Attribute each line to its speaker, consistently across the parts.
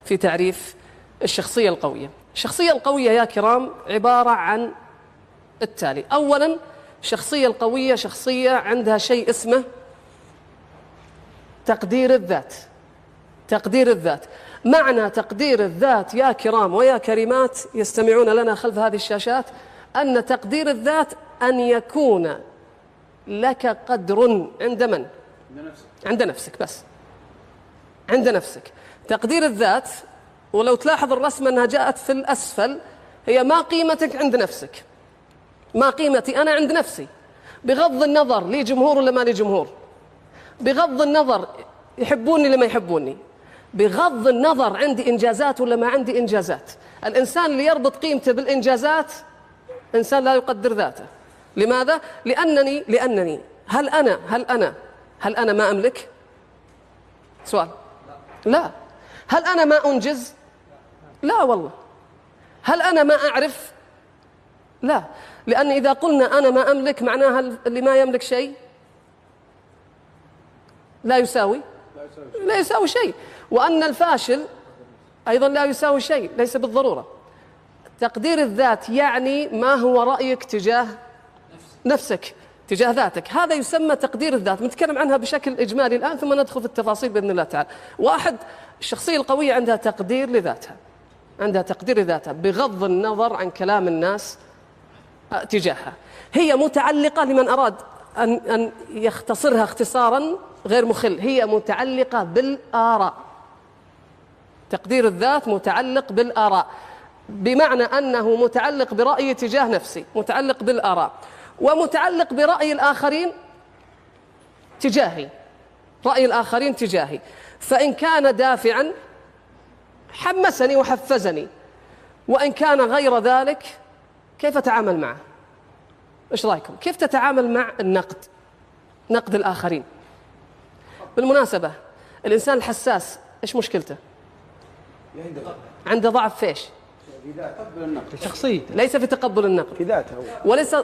Speaker 1: في تعريف الشخصية القوية. الشخصية القوية يا كرام عبارة عن التالي. أولا، الشخصية القوية شخصية عندها شيء اسمه تقدير الذات. تقدير الذات، معنى تقدير الذات يا كرام ويا كريمات يستمعون لنا خلف هذه الشاشات، أن تقدير الذات أن يكون لك قدر عند من؟ عند نفسك. بس عند نفسك. تقدير الذات، ولو تلاحظ الرسمة أنها جاءت في الأسفل، هي ما قيمتك عند نفسك، ما قيمتي أنا عند نفسي، بغض النظر لي جمهور ولا ما لي جمهور، بغض النظر يحبوني لما يحبوني، بغض النظر عندي إنجازات ولا ما عندي إنجازات. الإنسان اللي يربط قيمته بالإنجازات إنسان لا يقدر ذاته. لماذا؟ لأنني هل أنا ما أملك؟ سؤال. لا. هل أنا ما أنجز؟ لا والله. هل أنا ما أعرف؟ لا. لأن إذا قلنا أنا ما أملك معناها اللي ما يملك شيء لا يساوي شيء، وأن الفاشل أيضا لا يساوي شيء، ليس بالضرورة. تقدير الذات يعني ما هو رأيك تجاه نفسك، تجاه ذاتك، هذا يسمى تقدير الذات. نتكلم عنها بشكل إجمالي الآن ثم ندخل في التفاصيل بإذن الله تعالى. واحد، الشخصية القوية عندها تقدير لذاتها، عندها تقدير لذاتها بغض النظر عن كلام الناس تجاهها. هي متعلقة، لمن أراد أن يختصرها اختصارا غير مخل، هي متعلقة بالآراء. تقدير الذات متعلق بالآراء، بمعنى أنه متعلق برأيي تجاه نفسي، متعلق بالآراء، ومتعلق برأي الآخرين تجاهي، رأي الآخرين تجاهي. فإن كان دافعا حمسني وحفزني، وإن كان غير ذلك كيف أتعامل معه؟ إيش رأيكم؟ كيف تتعامل مع النقد؟ نقد الآخرين. بالمناسبة الإنسان الحساس إيش مشكلته؟ عنده ضعف في إيش؟
Speaker 2: في شخصيته،
Speaker 1: ليس في تقبل النقد،
Speaker 2: في ذاته،
Speaker 1: وليس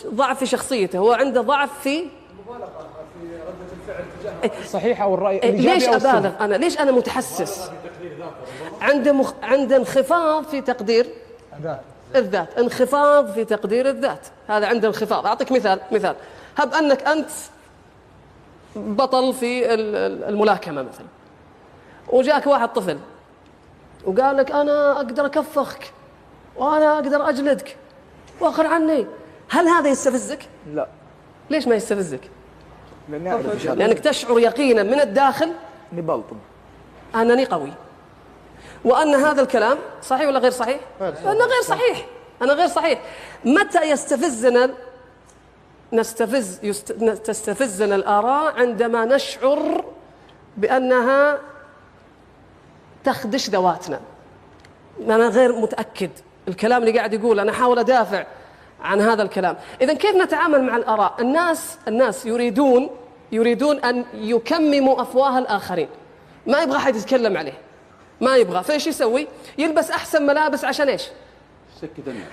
Speaker 1: ضعف في شخصيته، هو عنده ضعف في
Speaker 2: مبالغة في ردة الفعل الصحيحة أو الرأي
Speaker 1: الإيجابي. ليش أبالغ أنا؟ ليش أنا متحسس؟ عنده انخفاض في تقدير الذات، انخفاض في تقدير الذات، هذا عنده انخفاض. أعطيك مثال، هب أنك أنت بطل في الملاكمة مثلا، وجاك واحد طفل وقال لك أنا أقدر أكفخك وأنا أقدر أجلدك وأخر عني، هل هذا يستفزك؟
Speaker 2: لا.
Speaker 1: ليش ما يستفزك؟ لأنك تشعر يقينا من الداخل أنني قوي، وأن هذا الكلام صحيح ولا غير صحيح؟ أنه غير صحيح، أنا غير صحيح. متى يستفزنا تستفزنا الآراء؟ عندما نشعر بأنها تخدش ذواتنا، أنا غير متأكد الكلام اللي قاعد يقول، أنا أحاول أدافع عن هذا الكلام. إذن كيف نتعامل مع الآراء؟ الناس يريدون أن يكمموا أفواه الآخرين، ما يبغى حد يتكلم عليه، ما يبغى، فإيش يسوي؟ يلبس أحسن ملابس عشان إيش؟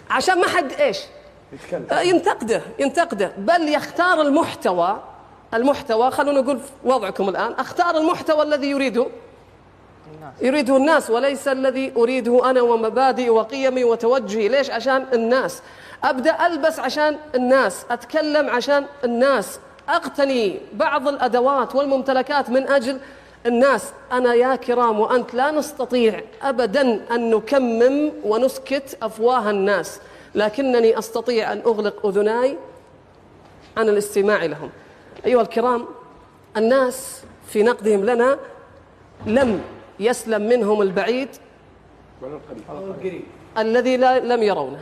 Speaker 1: عشان ما حد إيش؟ ينتقده، بل يختار المحتوى خلونا نقول وضعكم الآن، أختار المحتوى الذي يريده الناس وليس الذي أريده أنا ومبادئي وقيمي وتوجهي. ليش؟ عشان الناس. أبدأ ألبس عشان الناس، أتكلم عشان الناس، أقتني بعض الأدوات والممتلكات من أجل الناس. أنا يا كرام وأنت لا نستطيع أبدا أن نكمم ونسكت أفواه الناس، لكنني أستطيع أن أغلق أذناي عن الاستماع لهم. أيها الكرام، الناس في نقدهم لنا لم يسلم منهم البعيد الذي لم يرونه،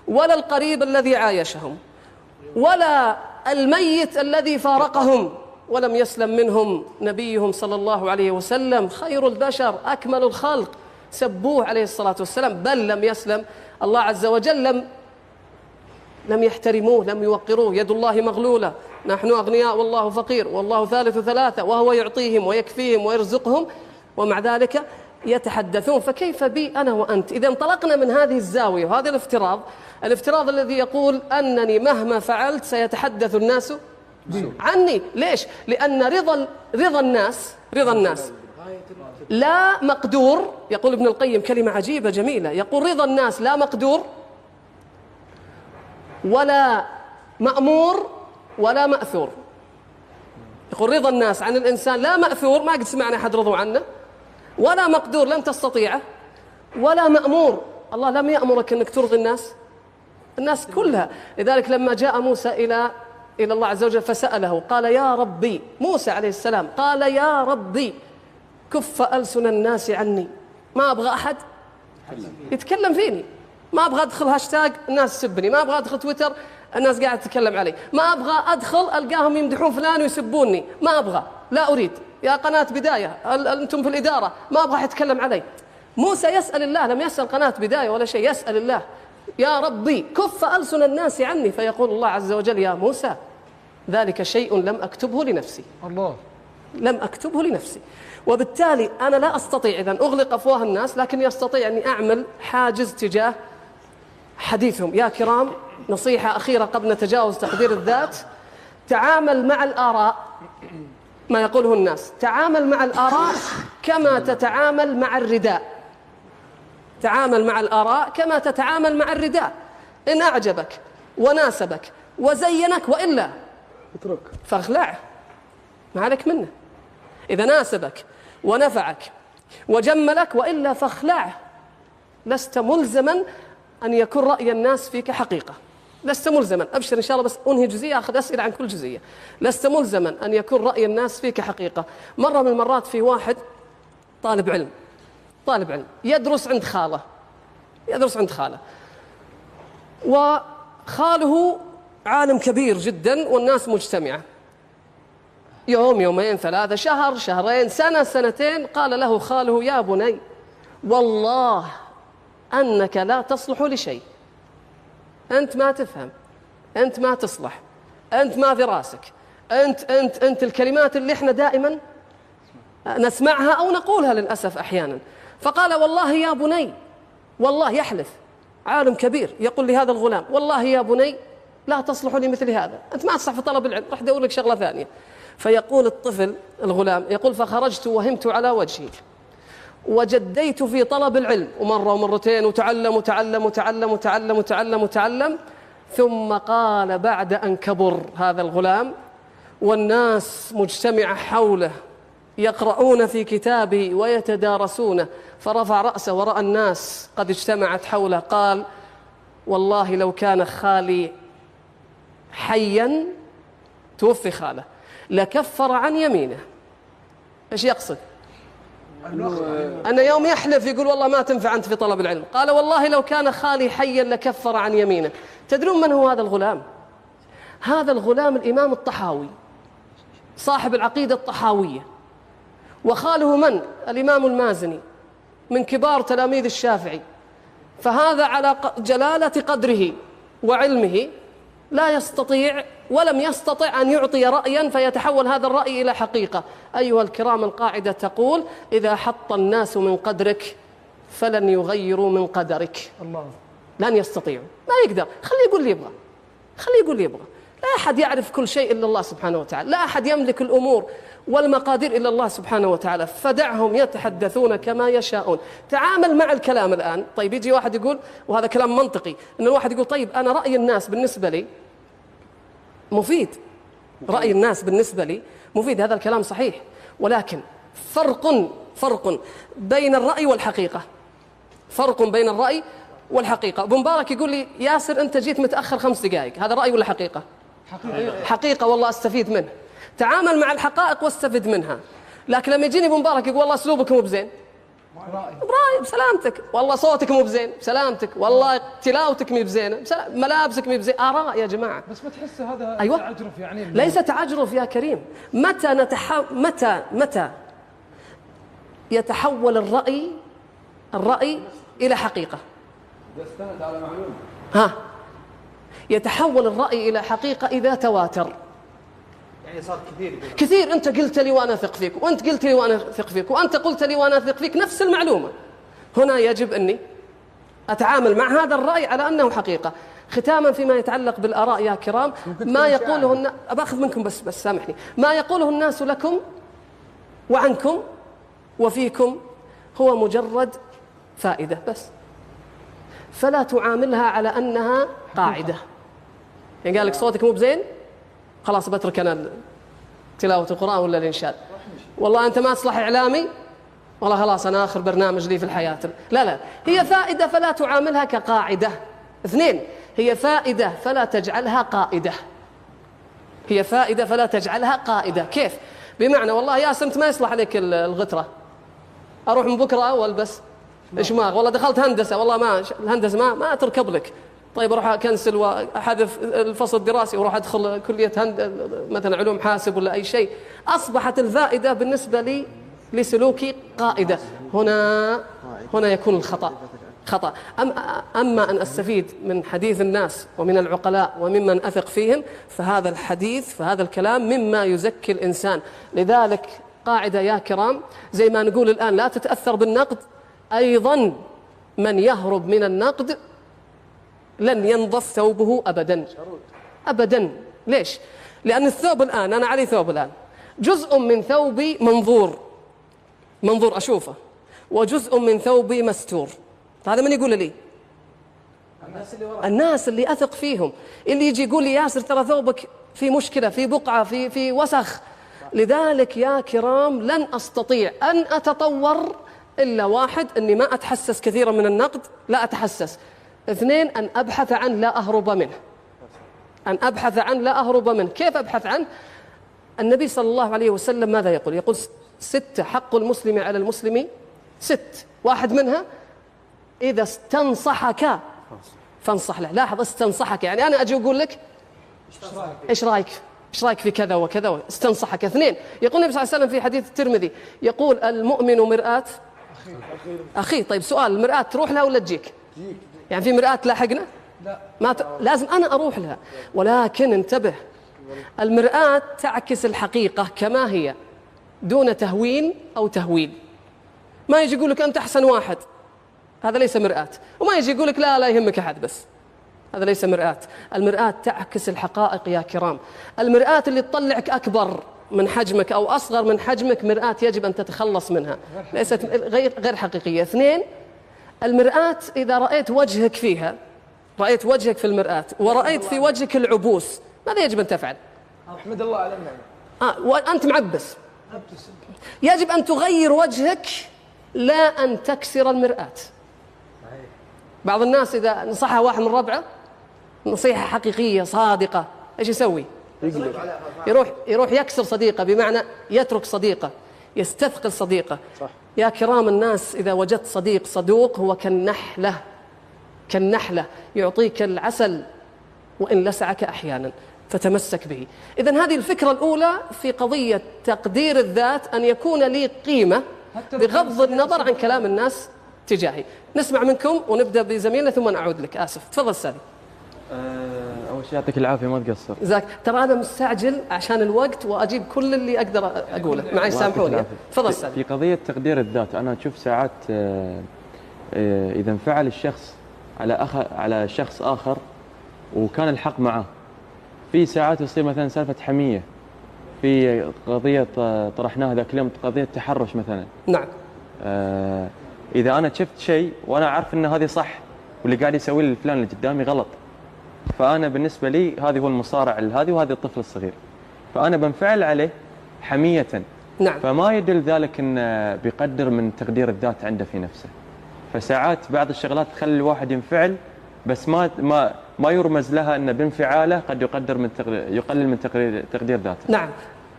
Speaker 1: ولا القريب الذي عايشهم، ولا الميت الذي فارقهم، ولم يسلم منهم نبيهم صلى الله عليه وسلم خير البشر أكمل الخلق، سبوه عليه الصلاة والسلام، بل لم يسلم الله عز وجل، لم يحترموه، لم يوقروه. يد الله مغلولة، نحن أغنياء والله فقير، والله ثالث ثلاثة، وهو يعطيهم ويكفيهم ويرزقهم، ومع ذلك يتحدثون. فكيف بي أنا وأنت؟ إذا انطلقنا من هذه الزاوية وهذا الافتراض الذي يقول أنني مهما فعلت سيتحدث الناس عني. ليش؟ لأن رضا الناس لا مقدور. يقول ابن القيم كلمة عجيبة جميلة، يقول رضا الناس لا مقدور ولا مأمور ولا مأثور. يقول رضا الناس عن الإنسان لا مأثور، ما قد سمعنا أحد رضوا عنه، ولا مقدور لن تستطيعه، ولا مأمور، الله لم يأمرك أنك ترضي الناس كلها. لذلك لما جاء موسى إلى الله عز وجل فسأله قال يا ربي، موسى عليه السلام قال يا ربي كف ألسن الناس عني، ما أبغى أحد يتكلم فيني، ما أبغى أدخل هاشتاج الناس تسبني، ما أبغى أدخل تويتر الناس قاعدة تتكلم علي، ما أبغى أدخل ألقاهم يمدحون فلان ويسبوني، ما أبغى، لا أريد. يا قناة بداية أنتم في الإدارة ما أبغى يتكلم علي. موسى يسأل الله، لم يسأل قناة بداية ولا شيء، يسأل الله يا ربي كف ألسن الناس عني، فيقول الله عز وجل يا موسى ذلك شيء لم أكتبه لنفسي.
Speaker 2: الله.
Speaker 1: لم أكتبه لنفسي. وبالتالي أنا لا أستطيع إذن أغلق أفواه الناس، لكني أستطيع أني أعمل حاجز تجاه حديثهم. يا كرام، نصيحة أخيرة قبل نتجاوز تقدير الذات، تعامل مع الآراء، ما يقوله الناس، تعامل مع الآراء كما تتعامل مع الرداء. تعامل مع الآراء كما تتعامل مع الرداء، إن أعجبك وناسبك وزينك وإلا
Speaker 2: اترك
Speaker 1: فاخلعه، ما عليك منه. إذا ناسبك ونفعك وجملك وإلا فاخلعه. لست ملزما أن يكون رأي الناس فيك حقيقة، لست ملزما. أبشر إن شاء الله، بس أنهي جزئية أخذ أسئلة عن كل جزئية. لست ملزما أن يكون رأي الناس فيك حقيقة. مرة من المرات في واحد طالب علم يدرس عند خاله، وخاله عالم كبير جدا والناس مجتمعة، يوم يومين ثلاثة شهر شهرين سنة سنتين، قال له خاله يا بني والله أنك لا تصلح لشيء، أنت ما تفهم، أنت ما تصلح، أنت ما في راسك، أنت الكلمات اللي إحنا دائما نسمعها أو نقولها للأسف أحيانا. فقال والله يا بني، والله يحلف عالم كبير يقول لهذا الغلام والله يا بني لا تصلح لمثل هذا، أنت ما تصلح في طلب العلم، راح أدور لك شغلة ثانية. فيقول الطفل الغلام يقول فخرجت وهمت على وجهي وجديت في طلب العلم، ومرة ومرتين وتعلم، ثم قال بعد أن كبر هذا الغلام والناس مجتمعة حوله يقرؤون في كتابه ويتدارسونه، فرفع رأسه ورأى الناس قد اجتمعت حوله، قال والله لو كان خالي حيا، توفي خاله، لكفر عن يمينه. ايش يقصد؟ أن يوم يحلف يقول والله ما تنفع أنت في طلب العلم، قال والله لو كان خالي حيا لكفر عن يمينه. تدرون من هو هذا الغلام؟ هذا الغلام الإمام الطحاوي صاحب العقيدة الطحاوية، وخاله من؟ الإمام المازني من كبار تلاميذ الشافعي. فهذا على جلالة قدره وعلمه لا يستطيع ولم يستطع أن يعطي رأيا فيتحول هذا الرأي إلى حقيقة. أيها الكرام، القاعدة تقول إذا حط الناس من قدرك فلن يغيروا من قدرك.
Speaker 2: الله.
Speaker 1: لن يستطيعوا، ما يقدر. خليه يقول لي يبغى. لا أحد يعرف كل شيء إلا الله سبحانه وتعالى، لا أحد يملك الأمور والمقادير إلا الله سبحانه وتعالى، فدعهم يتحدثون كما يشاءون. تعامل مع الكلام الآن. طيب يجي واحد يقول، وهذا كلام منطقي، إن الواحد يقول طيب أنا رأي الناس بالنسبة لي مفيد، رأي الناس بالنسبة لي مفيد، هذا الكلام صحيح، ولكن فرق بين الرأي والحقيقة، فرق بين الرأي والحقيقة. ابن مبارك يقول لي ياسر أنت جيت متأخر 5 دقائق، هذا رأي ولا حقيقة؟ حقيقة والله أستفيد منه. تعامل مع الحقائق واستفد منها. لكن لما يجيني ابن مبارك يقول والله أسلوبك مو بزين، برأي بسلامتك، والله صوتك مو بزين بسلامتك، والله تلاوتك مو بزينة، ملابسك مو بزين، آراء يا جماعة.
Speaker 2: بس ما تحس هذا
Speaker 1: أيوة؟
Speaker 2: تعجرف يعني؟
Speaker 1: ليس تعجرف يا كريم. متى يتحول الرأي إلى حقيقة؟
Speaker 2: إذا استند على معلومة.
Speaker 1: يتحول الرأي إلى حقيقة إذا تواتر.
Speaker 2: يعني صار
Speaker 1: كثير أنت قلت لي وأنا أثق فيك، وأنت قلت لي وأنا أثق فيك، وأنت قلت لي وأنا أثق فيك، نفس المعلومة. هنا يجب أني أتعامل مع هذا الرأي على أنه حقيقة. ختاما فيما يتعلق بالآراء يا كرام، ما يقوله أباخذ منكم بس سامحني، ما يقوله الناس لكم وعنكم وفيكم هو مجرد فائدة بس، فلا تعاملها على أنها قاعدة. يعني قال لك صوتك مو بزين خلاص بترك أنا تلاوة القرآن ولا الإنشاد، والله أنت ما تصلح إعلامي والله خلاص أنا آخر برنامج لي في الحياة. لا لا، هي فائدة فلا تعاملها كقاعدة. اثنين، هي فائدة فلا تجعلها قائدة. هي فائدة فلا تجعلها قائدة. كيف؟ بمعنى والله يا سمت ما يصلح عليك الغترة، أروح من بكرة والبس إشماغ، والله دخلت هندسة والله ما الهندسة ما تركب لك، طيب أروح أكنسل وأحذف الفصل الدراسي وأروح أدخل كلية مثلا علوم حاسب ولا أي شيء. أصبحت الفائدة بالنسبة لي لسلوكي قائدة. هنا يكون الخطأ خطأ. أما أن أستفيد من حديث الناس ومن العقلاء وممن أثق فيهم، فهذا الحديث فهذا الكلام مما يزكي الإنسان. لذلك قاعدة يا كرام، زي ما نقول الآن لا تتأثر بالنقد، أيضا من يهرب من النقد لن ينظف ثوبه أبدا أبدا. ليش؟ لأن الثوب الآن أنا علي ثوب الآن، جزء من ثوبي منظور أشوفه، وجزء من ثوبي مستور. هذا من يقول لي؟ الناس اللي أثق فيهم، اللي يجي يقول لي ياسر ترى ثوبك في مشكلة، في بقعة، في وسخ. لذلك يا كرام لن أستطيع أن أتطور إلا واحد، أني ما أتحسس كثيرا من النقد، لا أتحسس. اثنين، أن أبحث عنه لا أهرب منه. أن أبحث عنه لا أهرب منه. كيف أبحث عنه؟ النبي صلى الله عليه وسلم ماذا يقول؟ يقول 6 حق المسلم على المسلم 6، واحد منها إذا استنصحك فانصح له. لاحظ، استنصحك يعني أنا أجي أقول لك إيش رأيك في كذا وكذا، استنصحك. 2، يقول النبي صلى الله عليه وسلم في حديث الترمذي، يقول المؤمن مرآة أخي. طيب سؤال، المرآة تروح لها ولا تجيك؟ يعني في مرآة تلاحقنا؟ لا، لازم أنا أروح لها. ولكن انتبه، المرآة تعكس الحقيقة كما هي دون تهوين أو تهويل. ما يجي يقول لك أنت أحسن واحد، هذا ليس مرآة. وما يجي يقول لك لا يهمك أحد، بس هذا ليس مرآة. المرآة تعكس الحقائق يا كرام. المرآة اللي تطلعك أكبر من حجمك أو أصغر من حجمك مرآة يجب أن تتخلص منها، ليست غير حقيقية. 2، المرآة إذا رأيت وجهك فيها، رأيت وجهك في المرآة ورأيت في وجهك العبوس، ماذا يجب أن تفعل؟
Speaker 2: أحمد الله على النعمة.
Speaker 1: وأنت معبس، يجب أن تغير وجهك لا أن تكسر المرآة. بعض الناس إذا نصحها واحد من ربعه نصيحة حقيقية صادقة، إيش يسوي؟ يروح يكسر صديقه، بمعنى يترك صديقه، يستثقل صديقه. صح. يا كرام الناس، إذا وجدت صديق صدوق هو كالنحلة يعطيك العسل وإن لسعك أحيانا، فتمسك به. إذن هذه الفكرة الأولى في قضية تقدير الذات، أن يكون لي قيمة بغض النظر عن كلام الناس تجاهي. نسمع منكم ونبدأ بزميلنا ثم نعود لك. آسف، تفضل أستاذي.
Speaker 3: أول شيء يعطيك العافية، ما تقصر.
Speaker 1: جزاك. ترى أنا مستعجل عشان الوقت وأجيب كل اللي أقدر أقوله، معي سامحوني. تفضل أستاذي.
Speaker 3: في قضية تقدير الذات، أنا أشوف ساعات إذا انفعل الشخص على شخص آخر وكان الحق معه، في ساعات يصير مثلا سالفة حمية. في قضية طرحناها ذاك اليوم، قضية تحرش مثلا.
Speaker 1: نعم.
Speaker 3: إذا أنا شفت شيء وأنا عارف أن هذه صح واللي قاعد يسوي لي الفلان اللي قدامي غلط، فأنا بالنسبة لي هذا هو المصارع هذه وهذا الطفل الصغير، فأنا بنفعل عليه حمية.
Speaker 1: نعم.
Speaker 3: فما يدل ذلك أن بيقدر من تقدير الذات عنده في نفسه. فساعات بعض الشغلات تخلي الواحد ينفعل، بس ما يرمز لها أن بانفعاله قد يقلل من تقدير ذاته.
Speaker 1: نعم.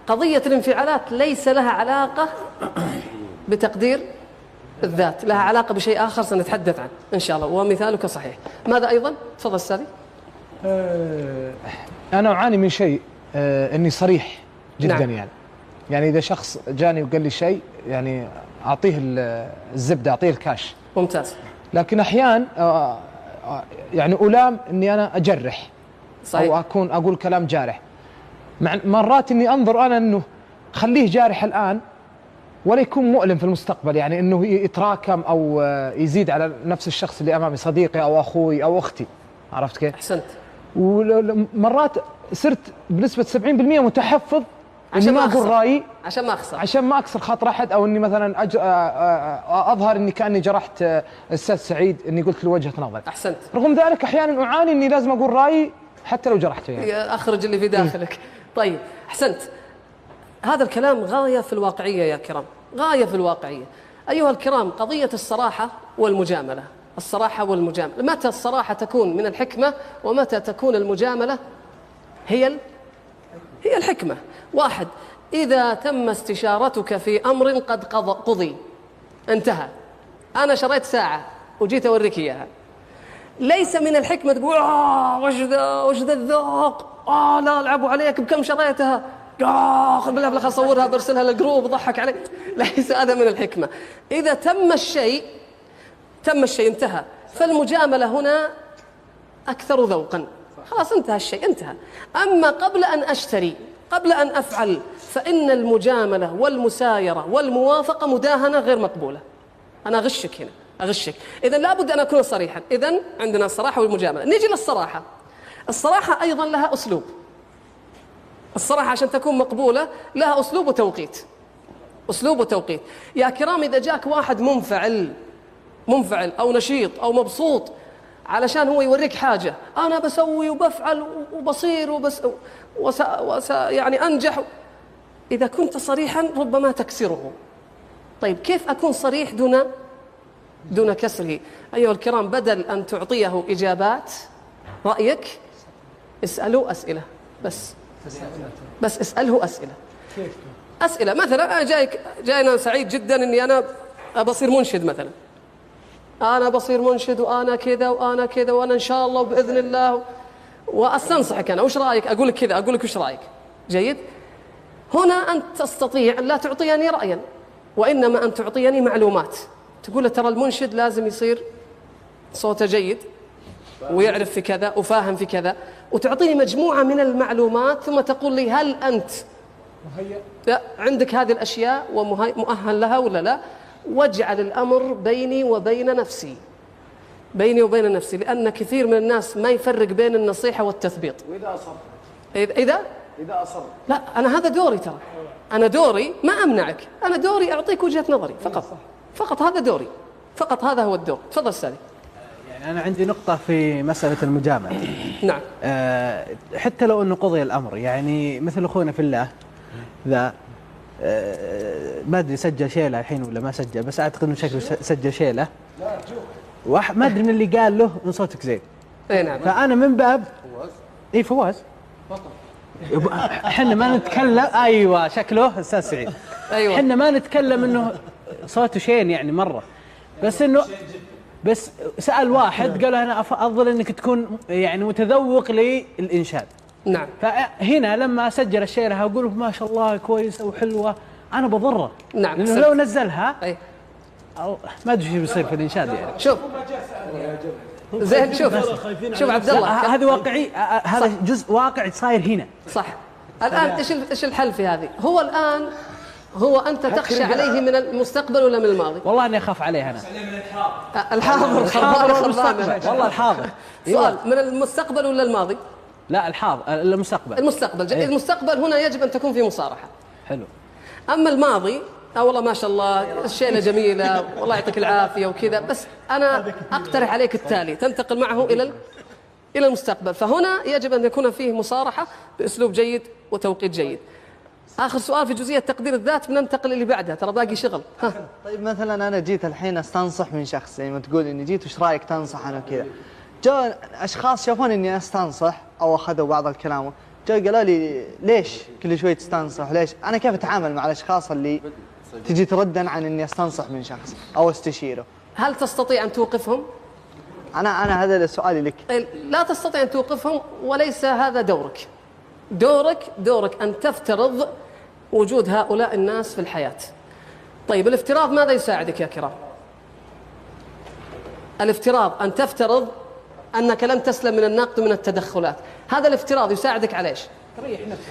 Speaker 1: قضية الانفعالات ليس لها علاقة بتقدير الذات، لها علاقة بشيء آخر سنتحدث عنه إن شاء الله، ومثالك صحيح. ماذا أيضا؟ تفضل أستاذي.
Speaker 2: أنا أعاني من شيء، أني صريح جدا.
Speaker 1: نعم.
Speaker 2: يعني إذا شخص جاني وقال لي شيء، يعني أعطيه الزبدة، أعطيه الكاش.
Speaker 1: ممتاز.
Speaker 2: لكن أحيان يعني ألام أني أنا أجرح. صحيح. أو أقول كلام جارح. مرات أني أنظر أنا أنه خليه جارح الآن ولا يكون مؤلم في المستقبل، يعني أنه يتراكم أو يزيد على نفس الشخص اللي أمامي، صديقي أو أخوي أو أختي. عرفت كيف؟
Speaker 1: أحسنت.
Speaker 2: ومرات صرت بنسبة 70% متحفظ إني ما أقول رأيي
Speaker 1: عشان ما أخسر،
Speaker 2: عشان ما أكسر خاطر أحد، أو إني مثلا أظهر إني كأني جرحت الأستاذ سعيد إني قلت له وجهة نظري.
Speaker 1: أحسنت.
Speaker 2: رغم ذلك أحيانا أعاني إني لازم أقول رأيي حتى لو جرحته يعني.
Speaker 1: أخرج اللي في داخلك. طيب أحسنت. هذا الكلام غاية في الواقعية يا كرام، غاية في الواقعية. أيها الكرام، قضية الصراحة والمجاملة، الصراحة والمجاملة، متى الصراحة تكون من الحكمة ومتى تكون المجاملة هي الحكمة؟ واحد، إذا تم استشارتك في أمر قد قضي انتهى، أنا شريت ساعة وجيت أوريك إياها، ليس من الحكمة تقول وش ذا الذوق، لا ألعبوا عليك بكم شريتها، بالله أصورها برسلها للجروب ضحك عليك. ليس هذا من الحكمة. إذا تم الشيء انتهى. فالمجاملة هنا أكثر ذوقا، خلاص انتهى الشيء انتهى. أما قبل أن أشتري، قبل أن أفعل، فإن المجاملة والمسايرة والموافقة مداهنة غير مقبولة. أنا أغشك هنا، أغشك. إذن لابد أن أكون صريحا. إذن عندنا الصراحة والمجاملة. نيجي للصراحة. الصراحة أيضا لها أسلوب. الصراحة عشان تكون مقبولة لها أسلوب وتوقيت. أسلوب وتوقيت. يا كرام، إذا جاك واحد منفعل أو نشيط أو مبسوط علشان هو يوريك حاجة، أنا بسوي وبفعل وبصير يعني أنجح، إذا كنت صريحا ربما تكسره. طيب كيف أكون صريح دون كسره؟ أيها الكرام، بدل أن تعطيه إجابات رأيك، اسأله أسئلة بس اسأله أسئلة. مثلا أنا جاينا سعيد جدا أني أنا بصير منشد مثلا، أنا بصير منشد وأنا كذا وأنا كذا وأنا إن شاء الله وبإذن الله، وأستنصحك أنا وش رأيك، أقول لك كذا، أقول لك وش رأيك. جيد. هنا أنت تستطيع أن لا تعطيني رأيا، وإنما أن تعطيني معلومات. تقول ترى المنشد لازم يصير صوته جيد ويعرف في كذا وفاهم في كذا، وتعطيني مجموعة من المعلومات، ثم تقول لي هل أنت عندك هذه الأشياء ومؤهل لها ولا لا؟ واجعل الأمر بيني وبين نفسي، لأن كثير من الناس ما يفرق بين النصيحة والتثبيط.
Speaker 2: وإذا أصر؟
Speaker 1: إذا أصر لا، أنا هذا دوري، ترى أنا دوري ما أمنعك، أنا دوري أعطيك وجهة نظري فقط هذا دوري، فقط هذا هو الدور. تفضل سالي.
Speaker 4: يعني أنا عندي نقطة في مسألة المجاملة.
Speaker 1: نعم.
Speaker 4: حتى لو أنه قضي الأمر، يعني مثل أخونا في الله ذا، ما أدري سجل شيلة الحين ولا ما سجل، بس أعتقد إنه شكله سجل شيلة. ما أدري من اللي قال له إن صوتك زين.
Speaker 1: إيه نعم.
Speaker 4: فأنا من باب فواز. إحنا ما نتكلم. أيوة شكله أستاذ سعيد.
Speaker 1: أيوة.
Speaker 4: إحنا ما نتكلم إنه صوته شين يعني مرة، بس إنه بس سأل واحد قال أنا أفضل إنك تكون يعني متذوق للإنشاد.
Speaker 1: نعم.
Speaker 4: فهنا لما أسجل الشيلة أقول ما شاء الله كويسة وحلوة، أنا بضره.
Speaker 1: نعم.
Speaker 4: لأنه لو نزلها
Speaker 1: أي.
Speaker 4: ما أدري شو بيصير في الإنشاد يعني.
Speaker 1: شوف زين، شوف عبد الله،
Speaker 4: هذا واقعي، هذا جزء واقع صاير هنا.
Speaker 1: صح. الآن إيش الحل في هذه؟ هو أنت تخشى عليه من المستقبل ولا من الماضي؟
Speaker 4: والله أني أخاف عليه أنا.
Speaker 1: الحاضر
Speaker 4: والمستقبل. والله الحاضر.
Speaker 1: سؤال، من المستقبل ولا الماضي؟
Speaker 4: لا الحاضر، المستقبل.
Speaker 1: المستقبل هنا يجب أن تكون في مصارحة.
Speaker 4: حلو.
Speaker 1: أما الماضي والله ما شاء الله الشيلة جميلة والله يعطيك العافية وكذا، بس أنا أقترح عليك التالي، تنتقل معه إلى المستقبل. فهنا يجب أن يكون فيه مصارحة بأسلوب جيد وتوقيت جيد. آخر سؤال في جزئية تقدير الذات، بننتقل اللي بعدها، ترى باقي شغل.
Speaker 5: طيب مثلا أنا جيت الحين أستنصح من شخص، زي ما تقول إني جيت وش رأيك تنصح أنا وكذا، جاء أشخاص شافون إني أستنصح أو أخذوا بعض الكلام، جاء قالوا لي ليش كل شوي تستنصح، ليش؟ أنا كيف أتعامل مع الأشخاص اللي تجي تردا عن إني أستنصح من شخص أو أستشيره؟
Speaker 1: هل تستطيع أن توقفهم؟
Speaker 5: أنا هذا سؤالي لك.
Speaker 1: لا تستطيع أن توقفهم، وليس هذا دورك. دورك أن تفترض وجود هؤلاء الناس في الحياة. طيب الافتراض ماذا يساعدك يا كرام؟ الافتراض أن تفترض أنك لن تسلم من النقد ومن التدخلات. هذا الافتراض يساعدك على إيش؟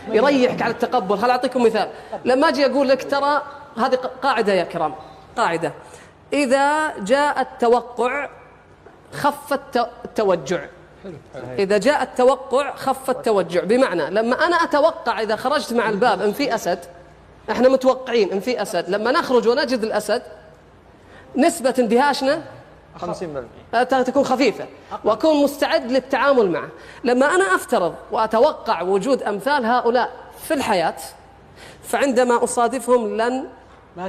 Speaker 1: يريحك على التقبل. هل أعطيكم مثال؟ لما أجي أقول لك ترى هذه قاعدة يا كرام، قاعدة: إذا جاء التوقع خف التوجع. إذا جاء التوقع خف التوجع، بمعنى لما أنا أتوقع إذا خرجت مع الباب إن في أسد، إحنا متوقعين إن في أسد، لما نخرج ونجد الأسد نسبة اندهاشنا 50% تكون خفيفة، وأكون مستعد للتعامل معه. لما أنا أفترض وأتوقع وجود أمثال هؤلاء في الحياة، فعندما أصادفهم لن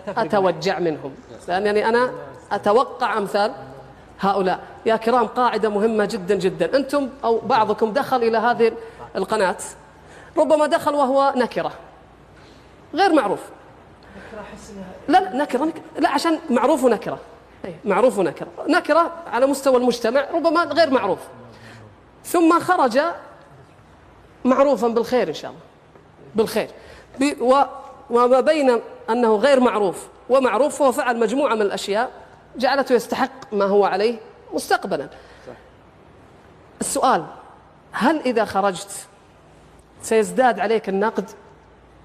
Speaker 1: أتوجع منهم، لأنني أنا أتوقع أمثال هؤلاء. يا كرام، قاعدة مهمة جدا جدا. أنتم أو بعضكم دخل إلى هذه القناة، ربما دخل وهو نكرة غير معروف. لا نكرة، لا، عشان معروف ونكرة، معروف ونكرة، نكرة على مستوى المجتمع ربما غير معروف، ثم خرج معروفا بالخير إن شاء الله، بالخير، وما بين أنه غير معروف ومعروف، فهو فعل مجموعة من الأشياء جعلته يستحق ما هو عليه مستقبلا. السؤال: هل إذا خرجت سيزداد عليك النقد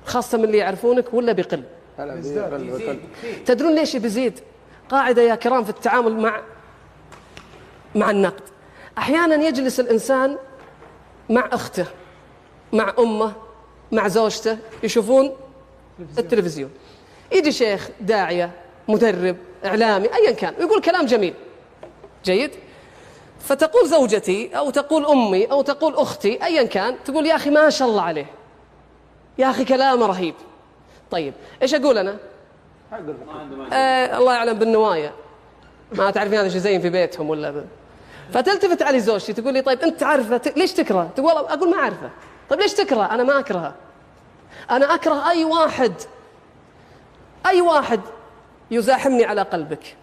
Speaker 1: خاصة من اللي يعرفونك ولا بيقل؟ تدرون ليش بيزيد؟ قاعدة يا كرام في التعامل مع النقد. أحيانا يجلس الإنسان مع أخته، مع أمه، مع زوجته، يشوفون التلفزيون، يجي شيخ، داعية، مدرب، إعلامي، أيا كان، ويقول كلام جميل جيد، فتقول زوجتي أو تقول أمي أو تقول أختي أيا كان، تقول يا أخي ما شاء الله عليه، يا أخي كلامه رهيب. طيب إيش أقول أنا؟ الله يعلم بالنوايا، ما تعرفين هذا شيء زين في بيتهم ولا فتلتفت علي زوجتي تقول لي طيب أنت عارفة ليش تكره؟ تقول أقول ما أعرفه. طيب ليش تكره؟ أنا ما أكرهه، أنا أكره أي واحد يزاحمني على قلبك.